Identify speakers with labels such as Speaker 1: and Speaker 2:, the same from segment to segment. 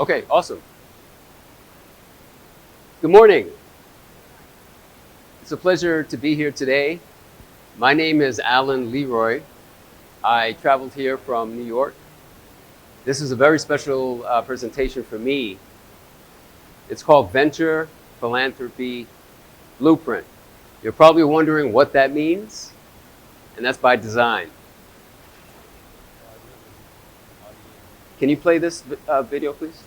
Speaker 1: Okay, awesome. Good morning. It's a pleasure to be here today. My name is Alain Leroy. I traveled here from New York. This is a very special presentation for me. It's called Venture Philanthropy Blueprint. You're probably wondering what that means, and that's by design. Can you play this video, please?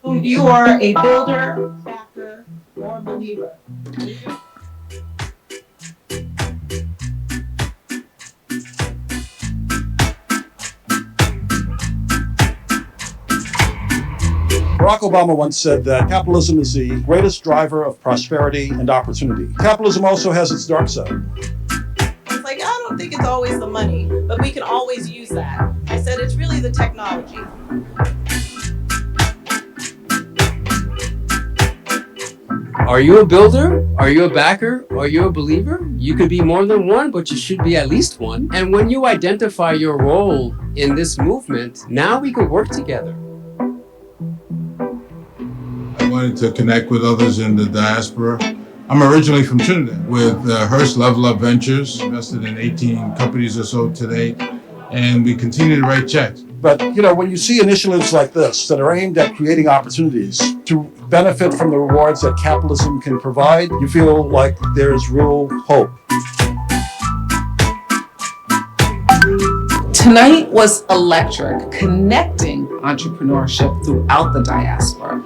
Speaker 2: You are a builder, backer, or believer.
Speaker 3: Barack Obama once said that capitalism is the greatest driver of prosperity and opportunity. Capitalism also has its dark side.
Speaker 2: It's like, I don't think it's always the money, but we can always use that. I said it's really the technology.
Speaker 1: Are you a builder? Are you a backer? Are you a believer? You could be more than one, but you should be at least one. And when you identify your role in this movement, now we can work together.
Speaker 4: I wanted to connect with others in the diaspora. I'm originally from Trinidad with Hearst Level Up Ventures, invested in 18 companies or so today, and we continue to write checks.
Speaker 3: But when you see initiatives like this that are aimed at creating opportunities to benefit from the rewards that capitalism can provide, you feel like there's real hope.
Speaker 5: Tonight was electric, connecting entrepreneurship throughout the diaspora.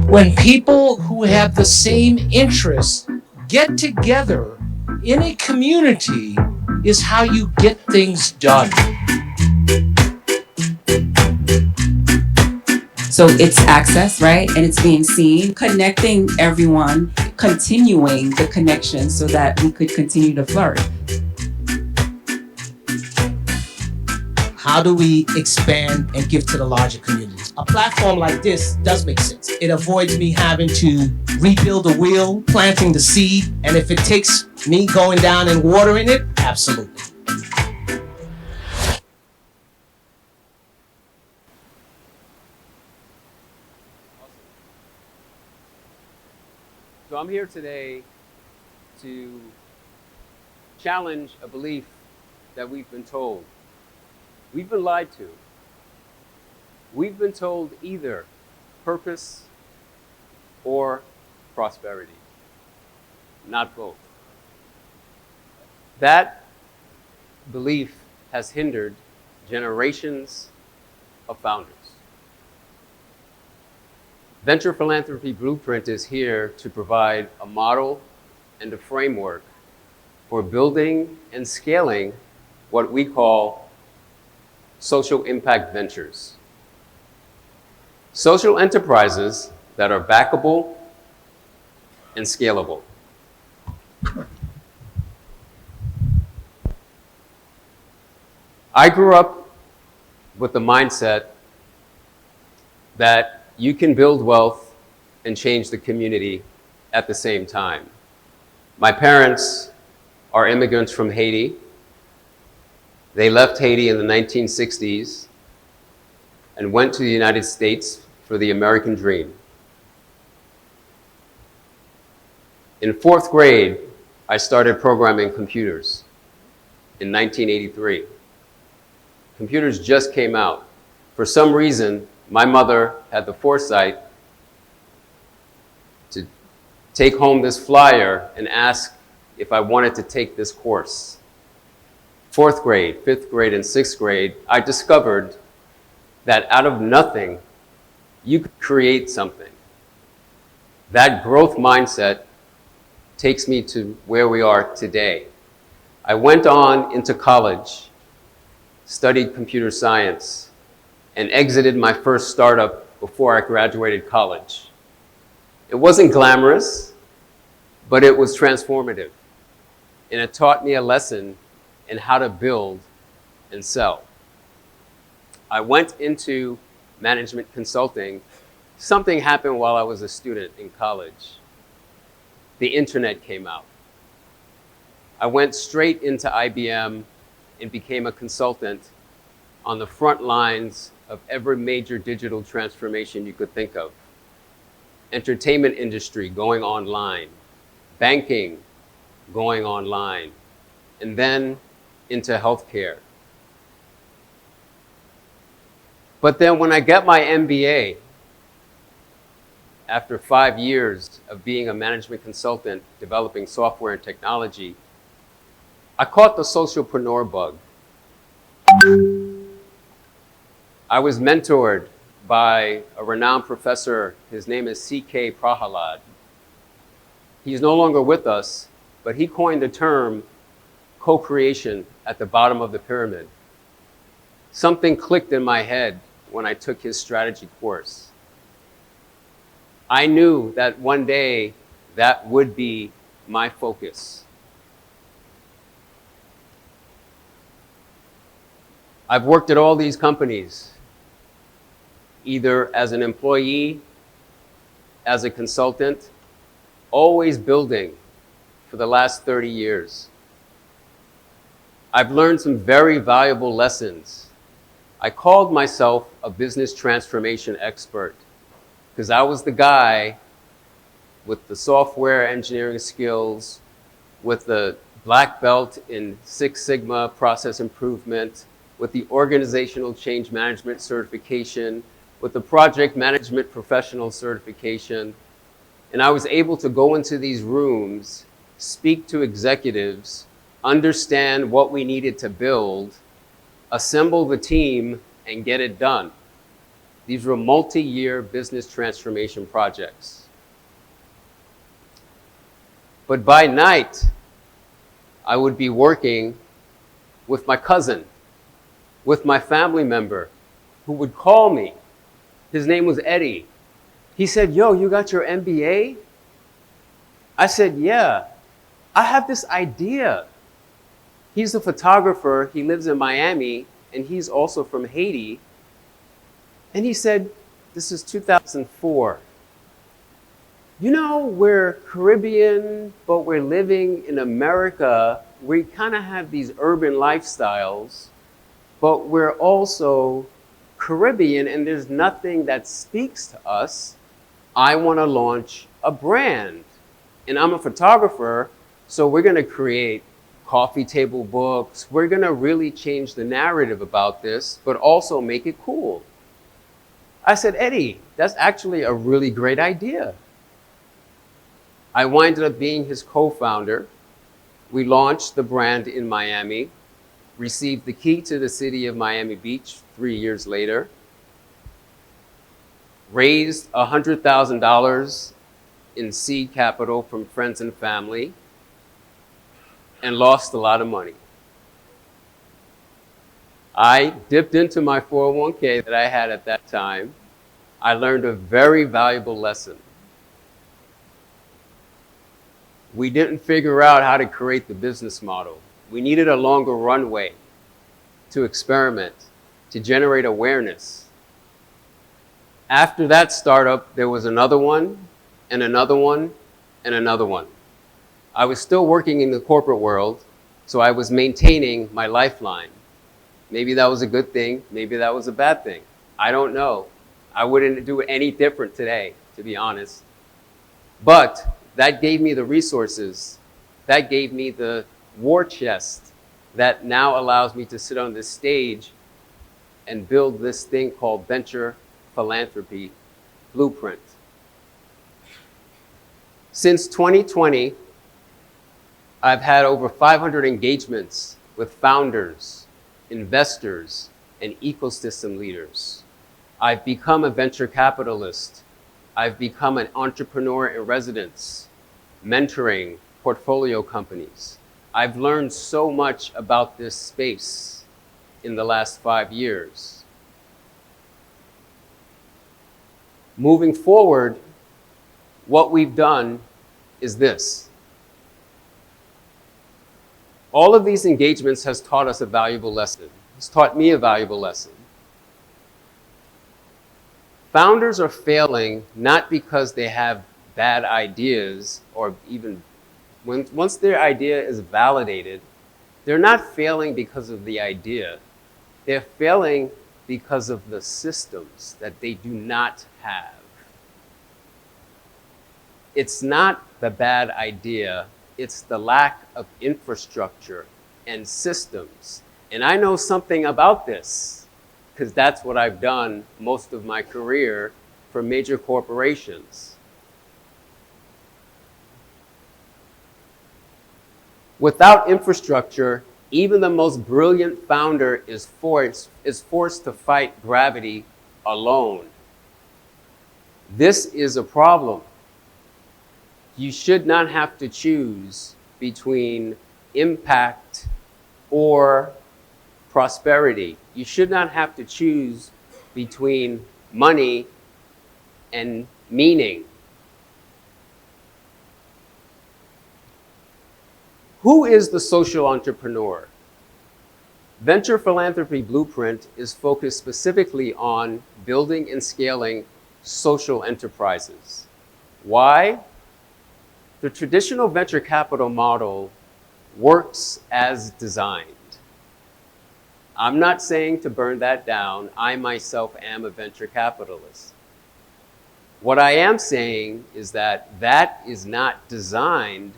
Speaker 6: When people who have the same interests get together in a community is how you get things done.
Speaker 7: So it's access, right? And it's being seen, connecting everyone, continuing the connection so that we could continue to flourish.
Speaker 6: How do we expand and give to the larger community? A platform like this does make sense. It avoids me having to rebuild the wheel, planting the seed, and if it takes me going down and watering it, absolutely.
Speaker 1: So I'm here today to challenge a belief that we've been told. We've been lied to. We've been told either purpose or prosperity, not both. That belief has hindered generations of founders. Venture Philanthropy Blueprint is here to provide a model and a framework for building and scaling what we call social impact ventures. Social enterprises that are backable and scalable. I grew up with the mindset that you can build wealth and change the community at the same time. My parents are immigrants from Haiti. They left Haiti in the 1960s and went to the United States for the American dream. In 4th grade, I started programming computers in 1983. Computers just came out. For some reason, my mother had the foresight to take home this flyer and ask if I wanted to take this course. 4th grade, 5th grade, and 6th grade, I discovered that out of nothing, you could create something. That growth mindset takes me to where we are today. I went on into college, studied computer science, and exited my first startup before I graduated college. It wasn't glamorous, but it was transformative. And it taught me a lesson in how to build and sell. I went into management consulting, something happened while I was a student in college. The internet came out. I went straight into IBM and became a consultant on the front lines of every major digital transformation you could think of. Entertainment industry going online, banking going online, and then into healthcare. But then when I got my MBA, after 5 years of being a management consultant, developing software and technology, I caught the socialpreneur bug. I was mentored by a renowned professor. His name is C.K. Prahalad. He's no longer with us, but he coined the term co-creation at the bottom of the pyramid. Something clicked in my head when I took his strategy course. I knew that one day that would be my focus. I've worked at all these companies, either as an employee, as a consultant, always building for the last 30 years. I've learned some very valuable lessons. I called myself a business transformation expert because I was the guy with the software engineering skills, with the black belt in Six Sigma process improvement, with the organizational change management certification, with the project management professional certification. And I was able to go into these rooms, speak to executives, understand what we needed to build, assemble the team, and get it done. These were multi-year business transformation projects. But by night, I would be working with my cousin, with my family member, who would call me. His name was Eddie. He said, "Yo, you got your MBA?" I said, "Yeah, I have this idea." He's a photographer, he lives in Miami, and he's also from Haiti. And he said, this is 2004. "You know, we're Caribbean, but we're living in America. We kind of have these urban lifestyles, but we're also Caribbean, and there's nothing that speaks to us. I want to launch a brand. And I'm a photographer, so we're going to create coffee table books. We're going to really change the narrative about this, but also make it cool." I said, "Eddie, that's actually a really great idea." I winded up being his co-founder. We launched the brand in Miami, received the key to the city of Miami Beach 3 years later, raised $100,000 in seed capital from friends and family, and lost a lot of money. I dipped into my 401k that I had at that time. I learned a very valuable lesson. We didn't figure out how to create the business model. We needed a longer runway to experiment, to generate awareness. After that startup, there was another one, and another one, and another one. I was still working in the corporate world, so I was maintaining my lifeline. Maybe that was a good thing, maybe that was a bad thing. I don't know. I wouldn't do any different today, to be honest. But that gave me the resources, that gave me the war chest that now allows me to sit on this stage and build this thing called venture philanthropy blueprint. Since 2020, I've had over 500 engagements with founders, investors, and ecosystem leaders. I've become a venture capitalist. I've become an entrepreneur in residence, mentoring portfolio companies. I've learned so much about this space in the last 5 years. Moving forward, what we've done is this. All of these engagements has taught us a valuable lesson. It's taught me a valuable lesson. Founders are failing not because they have bad ideas or even once their idea is validated, they're not failing because of the idea. They're failing because of the systems that they do not have. It's not the bad idea, it's the lack of infrastructure and systems. And I know something about this because that's what I've done most of my career for major corporations. Without infrastructure, even the most brilliant founder is forced to fight gravity alone. This is a problem. You should not have to choose between impact or prosperity. You should not have to choose between money and meaning. Who is the social entrepreneur? Venture Philanthropy Blueprint is focused specifically on building and scaling social enterprises. Why? The traditional venture capital model works as designed. I'm not saying to burn that down. I myself am a venture capitalist. What I am saying is that that is not designed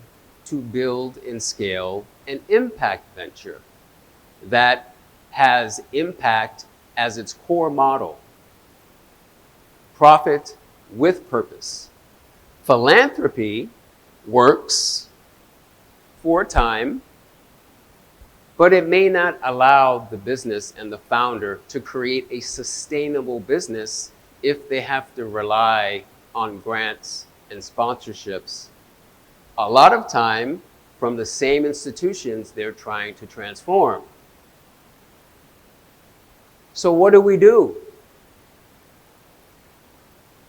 Speaker 1: to build and scale an impact venture that has impact as its core model. Profit with purpose. Philanthropy works for a time, but it may not allow the business and the founder to create a sustainable business if they have to rely on grants and sponsorships, a lot of time from the same institutions they're trying to transform. So what do?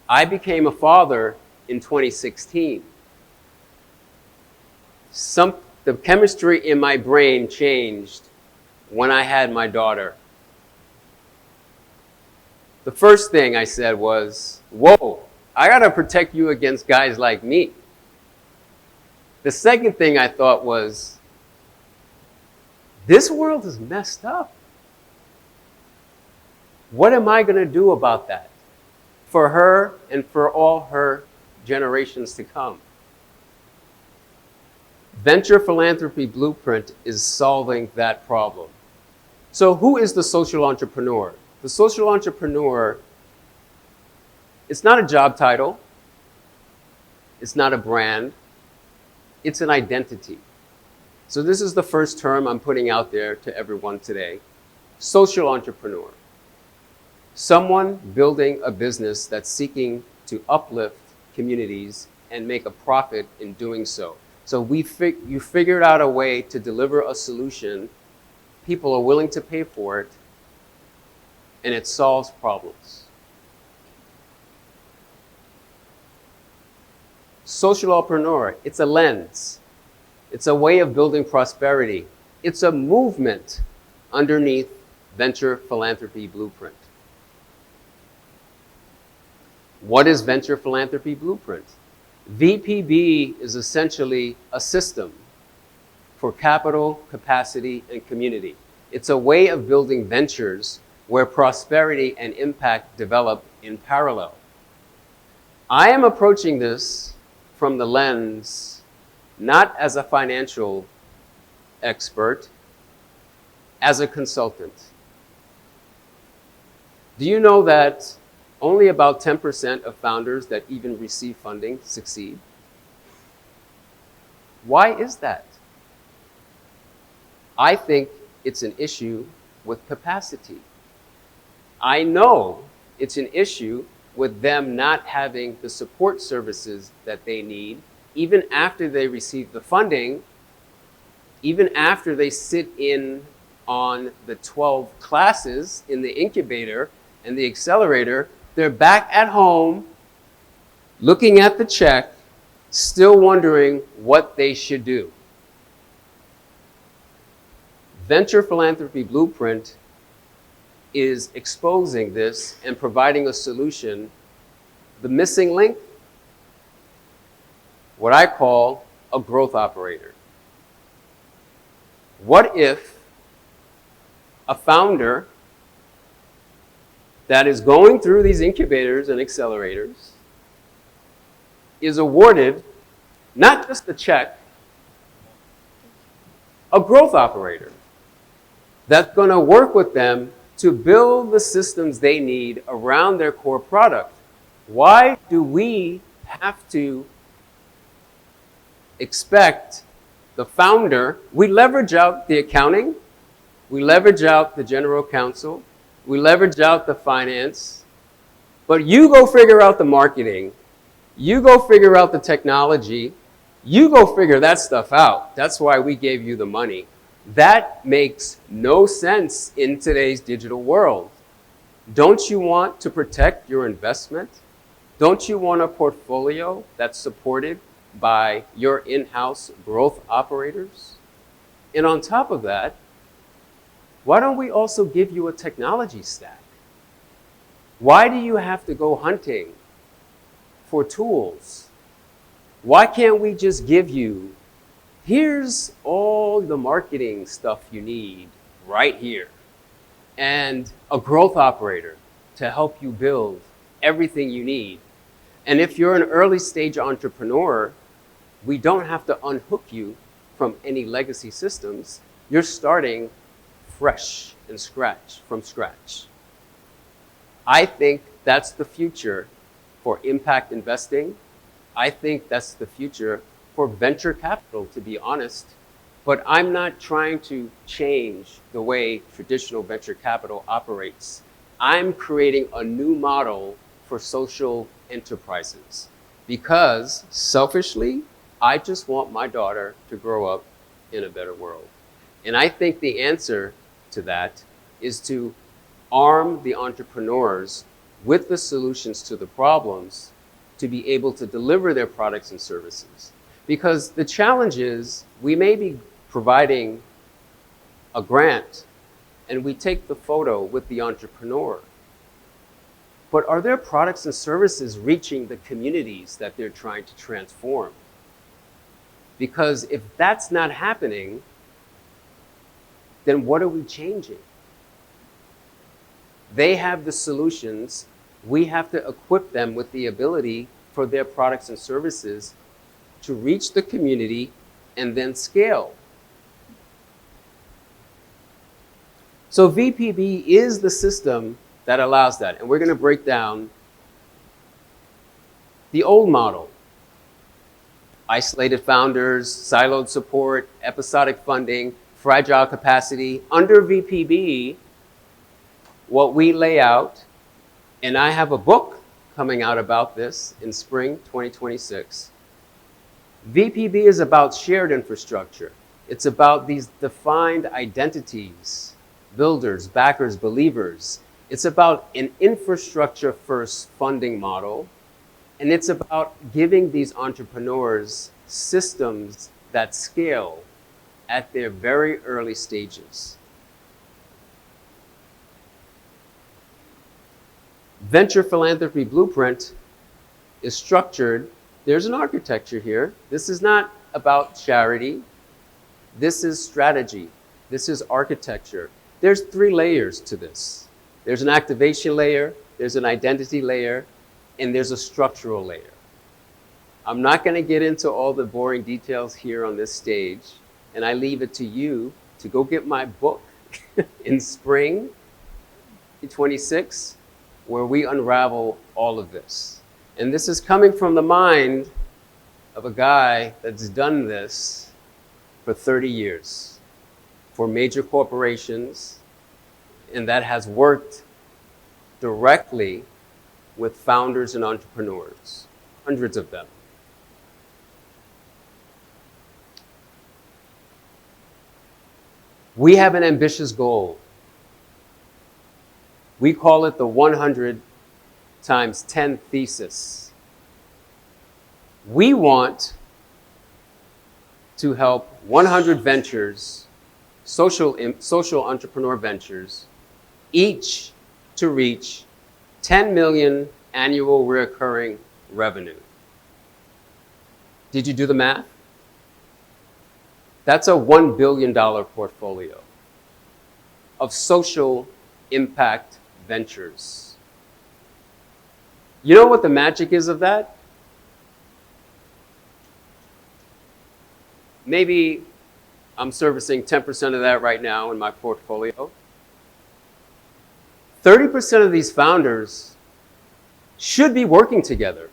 Speaker 1: I became a father in 2016. The chemistry in my brain changed when I had my daughter. The first thing I said was, whoa, I gotta protect you against guys like me. The second thing I thought was, this world is messed up. What am I gonna do about that for her and for all her generations to come? Venture Philanthropy Blueprint is solving that problem. So who is the social entrepreneur? The social entrepreneur, it's not a job title. It's not a brand. It's an identity. So this is the first term I'm putting out there to everyone today. Social entrepreneur. Someone building a business that's seeking to uplift communities and make a profit in doing so. So you figured out a way to deliver a solution, people are willing to pay for it, and it solves problems. Social entrepreneur, it's a lens. It's a way of building prosperity. It's a movement underneath Venture Philanthropy Blueprint. What is Venture Philanthropy Blueprint? VPB is essentially a system for capital, capacity, and community. It's a way of building ventures where prosperity and impact develop in parallel. I am approaching this from the lens, not as a financial expert, as a consultant. Do you know that only about 10% of founders that even receive funding succeed? Why is that? I think it's an issue with capacity. I know it's an issue with them not having the support services that they need, even after they receive the funding, even after they sit in on the 12 classes in the incubator and the accelerator. They're back at home, looking at the check, still wondering what they should do. Venture Philanthropy Blueprint is exposing this and providing a solution the missing link? What I call a growth operator. What if a founder that is going through these incubators and accelerators is awarded not just a check, a growth operator that's going to work with them to build the systems they need around their core product? Why do we have to expect the founder? We leverage out the accounting, we leverage out the general counsel, we leverage out the finance, but you go figure out the marketing, you go figure out the technology, you go figure that stuff out. That's why we gave you the money. That makes no sense in today's digital world. Don't you want to protect your investment? Don't you want a portfolio that's supported by your in-house growth operators? And on top of that, why don't we also give you a technology stack? Why do you have to go hunting for tools? Why can't we just give you, here's all the marketing stuff you need right here, and a growth operator to help you build everything you need? And if you're an early stage entrepreneur, we don't have to unhook you from any legacy systems. You're starting fresh and from scratch. I think that's the future for impact investing. I think that's the future for venture capital, to be honest. But I'm not trying to change the way traditional venture capital operates. I'm creating a new model for social enterprises because, selfishly, I just want my daughter to grow up in a better world. And I think the answer to that is to arm the entrepreneurs with the solutions to the problems to be able to deliver their products and services. Because the challenge is, we may be providing a grant and we take the photo with the entrepreneur, but are their products and services reaching the communities that they're trying to transform? Because if that's not happening, then what are we changing? They have the solutions. We have to equip them with the ability for their products and services to reach the community and then scale. So VPB is the system that allows that. And we're going to break down the old model. Isolated founders, siloed support, episodic funding, fragile capacity. Under VPB, what we lay out, and I have a book coming out about this in spring 2026. VPB is about shared infrastructure. It's about these defined identities, builders, backers, believers. It's about an infrastructure-first funding model, and it's about giving these entrepreneurs systems that scale at their very early stages. Venture Philanthropy Blueprint is structured. There's an architecture here. This is not about charity. This is strategy. This is architecture. There's 3 layers to this. There's an activation layer, there's an identity layer, and there's a structural layer. I'm not going to get into all the boring details here on this stage, and I leave it to you to go get my book in spring 2026, where we unravel all of this. And this is coming from the mind of a guy that's done this for 30 years for major corporations, and that has worked directly with founders and entrepreneurs, hundreds of them. We have an ambitious goal. We call it the 100 times 10 thesis. We want to help 100 ventures, social entrepreneur ventures, each to reach 10 million annual recurring revenue. Did you do the math? That's a $1 billion portfolio of social impact ventures. You know what the magic is of that? Maybe I'm servicing 10% of that right now in my portfolio. 30% of these founders should be working together.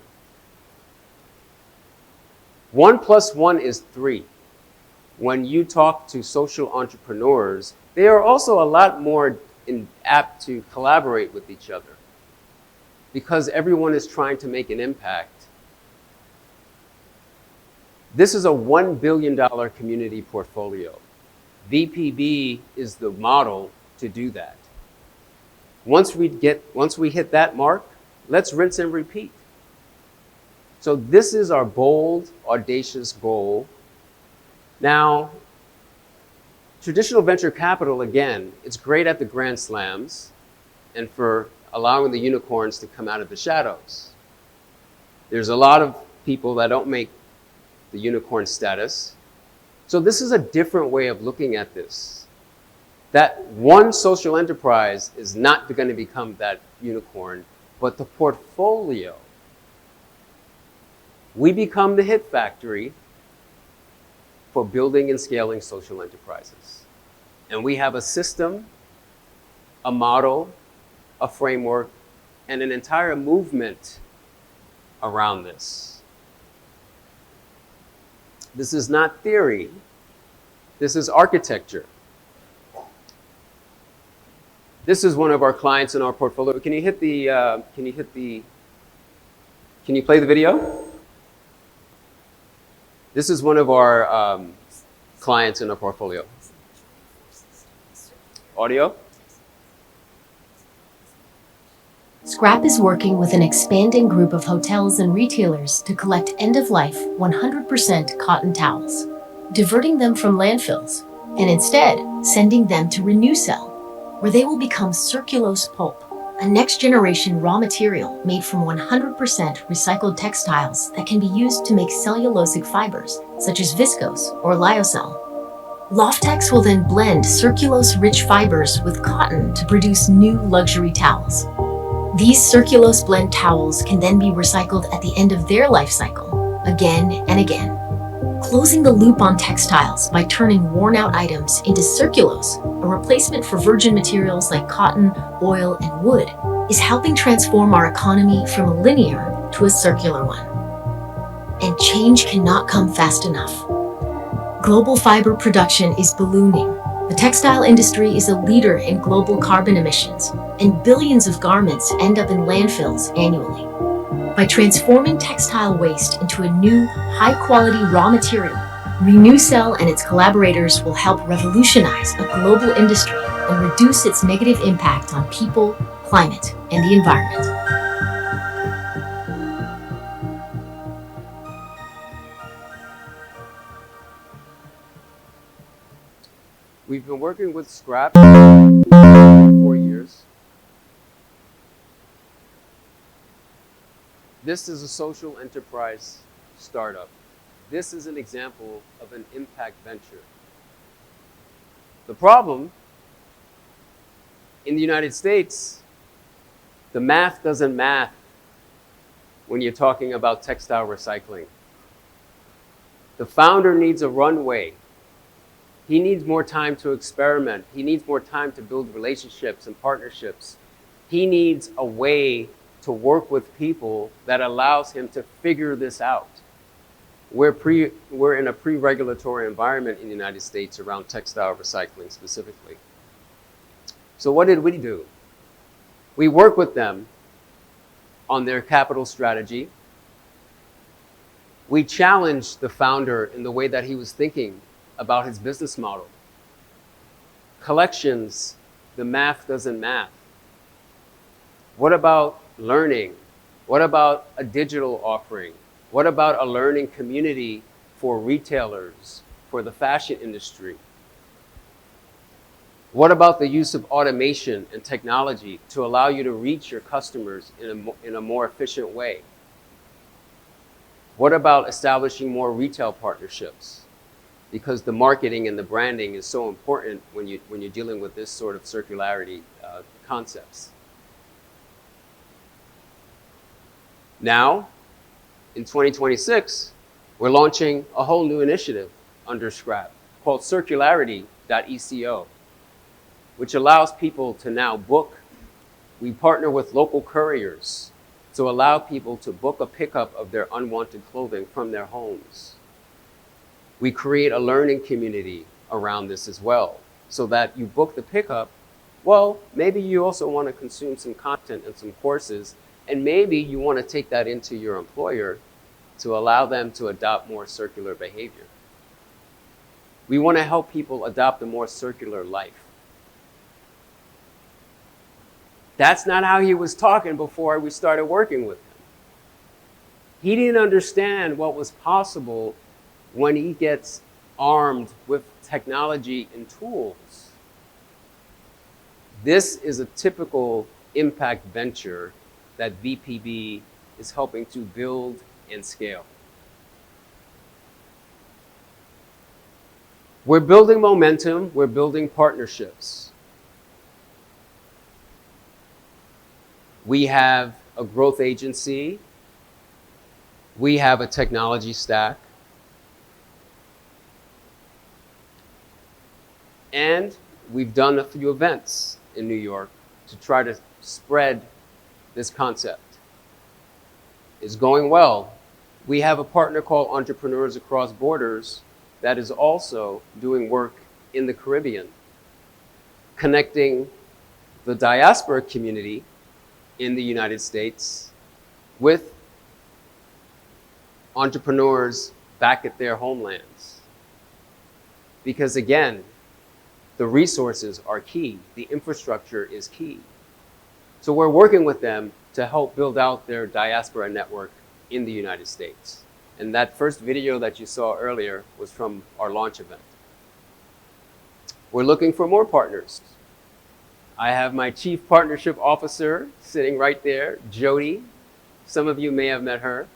Speaker 1: 1 + 1 is 3. When you talk to social entrepreneurs, they are also a lot more apt to collaborate with each other because everyone is trying to make an impact. This is a $1 billion community portfolio. VPB is the model to do that. Once we hit that mark, let's rinse and repeat. So this is our bold, audacious goal. Now, traditional venture capital, again, it's great at the grand slams and for allowing the unicorns to come out of the shadows. There's a lot of people that don't make the unicorn status. So this is a different way of looking at this. That one social enterprise is not going to become that unicorn, but the portfolio. We become the hit factory for building and scaling social enterprises. And we have a system, a model, a framework, and an entire movement around this. This is not theory. This is architecture. This is one of our clients in our portfolio. Can you play the video? This is one of our clients in our portfolio. Audio?
Speaker 8: Scrap is working with an expanding group of hotels and retailers to collect end-of-life 100% cotton towels, diverting them from landfills, and instead sending them to RenewCell, where they will become circulose pulp, a next-generation raw material made from 100% recycled textiles that can be used to make cellulosic fibers, such as viscose or lyocell. Loftex will then blend circulose-rich fibers with cotton to produce new luxury towels. These circulose blend towels can then be recycled at the end of their life cycle, again and again. Closing the loop on textiles by turning worn-out items into circulose, a replacement for virgin materials like cotton, oil, and wood, is helping transform our economy from a linear to a circular one. And change cannot come fast enough. Global fiber production is ballooning. The textile industry is a leader in global carbon emissions, and billions of garments end up in landfills annually. By transforming textile waste into a new, high-quality raw material, RenewCell and its collaborators will help revolutionize a global industry and reduce its negative impact on people, climate, and the environment.
Speaker 1: We've been working with Scrap for 4 years. This is a social enterprise startup. This is an example of an impact venture. The problem, in the United States, the math doesn't math when you're talking about textile recycling. The founder needs a runway. He needs more time to experiment. He needs more time to build relationships and partnerships. He needs a way to work with people that allows him to figure this out. We're in a pre-regulatory environment in the United States around textile recycling specifically. So what did we do? We work with them on their capital strategy. We challenged the founder in the way that he was thinking about his business model. Collections, the math doesn't math. What about learning? What about a digital offering? What about a learning community for retailers, for the fashion industry? What about the use of automation and technology to allow you to reach your customers in a more efficient way? What about establishing more retail partnerships? Because the marketing and the branding is so important when you're dealing with this sort of circularity concepts. Now, in 2026, we're launching a whole new initiative under Scrap called circularity.eco, which allows people to now book. We partner with local couriers to allow people to book a pickup of their unwanted clothing from their homes. We create a learning community around this as well, so that you book the pickup. Well, maybe you also want to consume some content and some courses, and maybe you want to take that into your employer to allow them to adopt more circular behavior. We want to help people adopt a more circular life. That's not how he was talking before we started working with him. He didn't understand what was possible when he gets armed with technology and tools. This is a typical impact venture that VPB is helping to build and scale. We're building momentum, we're building partnerships. We have a growth agency, we have a technology stack, and we've done a few events in New York to try to spread this concept. It's going well. We have a partner called Entrepreneurs Across Borders that is also doing work in the Caribbean, connecting the diaspora community in the United States with entrepreneurs back at their homelands. Because again, the resources are key, the infrastructure is key. So we're working with them to help build out their diaspora network in the United States. And that first video that you saw earlier was from our launch event. We're looking for more partners. I have my Chief Partnership Officer sitting right there, Jody. Some of you may have met her.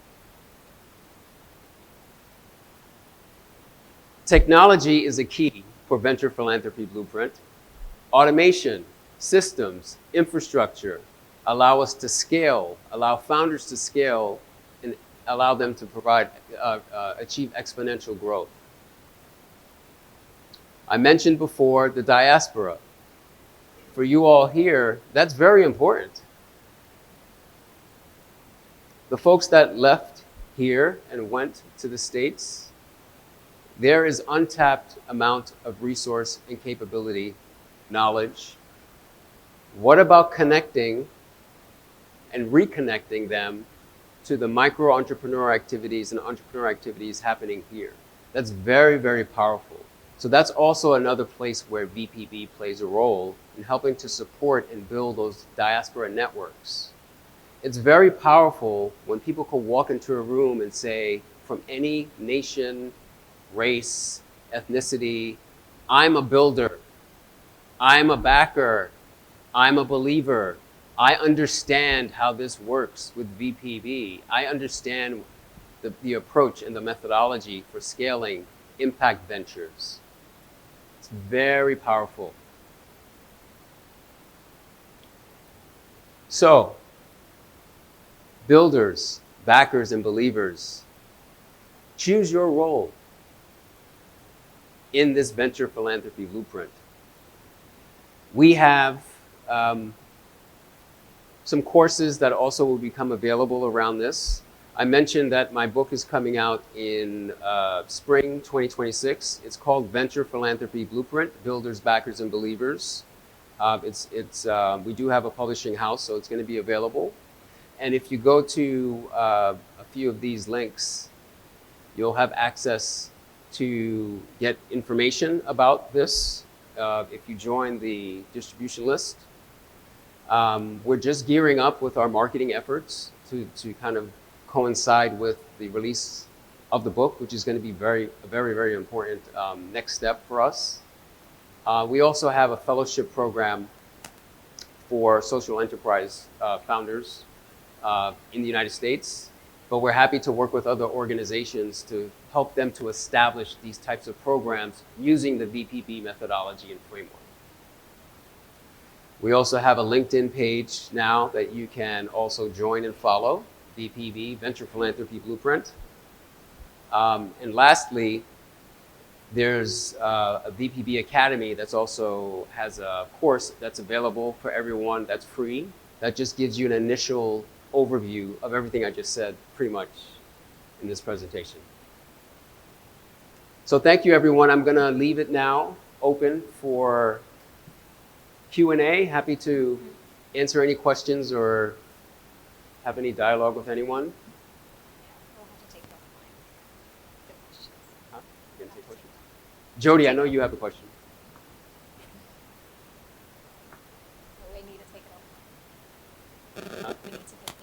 Speaker 1: Technology is a key for Venture Philanthropy Blueprint. Automation, systems, infrastructure allow us to scale, allow founders to scale, and allow them to achieve exponential growth. I mentioned before the diaspora. For you all here, that's very important. The folks that left here and went to the States, there is untapped amount of resource and capability, knowledge. What about connecting and reconnecting them to the micro-entrepreneur activities and entrepreneur activities happening here? That's very, very powerful. So that's also another place where VPB plays a role in helping to support and build those diaspora networks. It's very powerful when people can walk into a room and say, from any nation, race, ethnicity, I'm a builder, I'm a backer, I'm a believer, I understand how this works with VPB. I understand the approach and the methodology for scaling impact ventures. It's very powerful. So, builders, backers, and believers, choose your role in this venture philanthropy blueprint. We have some courses that also will become available around this. I mentioned that my book is coming out in spring 2026. It's called Venture Philanthropy Blueprint, Builders, Backers, and Believers. We do have a publishing house, so it's going to be available. And if you go to a few of these links, you'll have access to get information about this if you join the distribution list. We're just gearing up with our marketing efforts to kind of coincide with the release of the book, which is going to be a very, very important next step for us. We also have a fellowship program for social enterprise founders in the United States, but we're happy to work with other organizations to help them to establish these types of programs using the VPB methodology and framework. We also have a LinkedIn page now that you can also join and follow, VPB, Venture Philanthropy Blueprint. And lastly, there's a VPB Academy that's also has a course that's available for everyone that's free. That just gives you an initial overview of everything I just said pretty much in this presentation. So thank you, everyone. I'm gonna leave it now open for Q&A. Happy to answer any questions or have any dialogue with anyone.
Speaker 9: We'll have to take that offline. Good questions.
Speaker 1: Huh? You gonna take questions? Jody, I know you have a question.
Speaker 9: We need to take it offline. We need to take